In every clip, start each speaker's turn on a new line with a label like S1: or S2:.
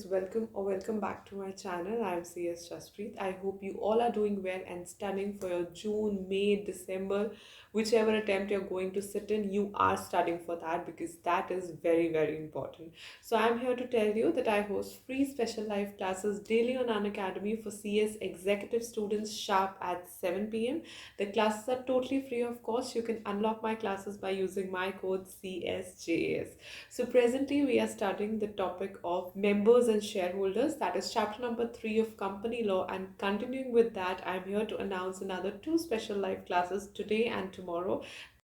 S1: welcome back to my channel. I'm CSJAS. I hope you all are doing well and studying for your June, May, December, whichever attempt you're going to sit in, you are studying for that because that is very, very important. So I'm here to tell you that I host free special life classes daily on unacademy for CS executive students sharp at 7 p.m. The classes are totally free of cost. You can unlock my classes by using my code CSJAS. So presently we are studying the topic of members and shareholders, that is chapter number 3 of company law, and continuing with that I'm here to announce another two special live classes today and tomorrow,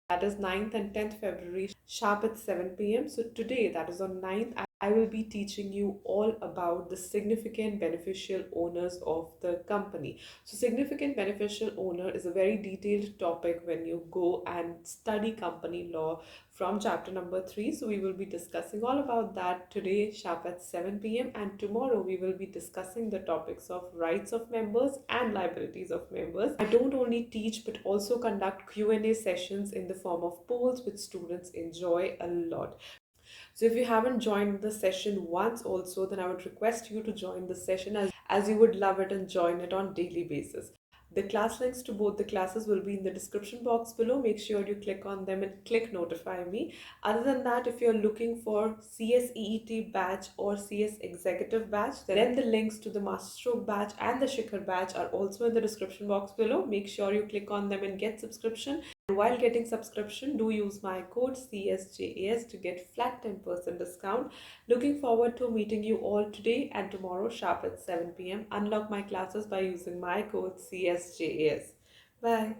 S1: that is 9th and 10th February sharp at 7 p.m. So today, that is on 9th, I will be teaching you all about the significant beneficial owners of the company. So significant beneficial owner is a very detailed topic when you go and study company law from chapter number 3. So we will be discussing all about that today sharp at 7 p.m. and tomorrow we will be discussing the topics of rights of members and liabilities of members. I don't only teach but also conduct Q&A sessions in the form of polls which students enjoy a lot. So if you haven't joined the session once also, then I would request you to join the session as you would love it and join it on daily basis. The class links to both the classes will be in the description box below. Make sure you click on them and click notify me. Other than that, if you're looking for CSEET batch or CS executive batch, then the links to the masterstroke batch and the Shikhar batch are also in the description box below. Make sure you click on them and get subscription. And while getting subscription, do use my code CSJAS to get flat 10% discount. Looking forward to meeting you all today and tomorrow sharp at 7 p.m. Unlock my classes by using my code CSJAS. Bye.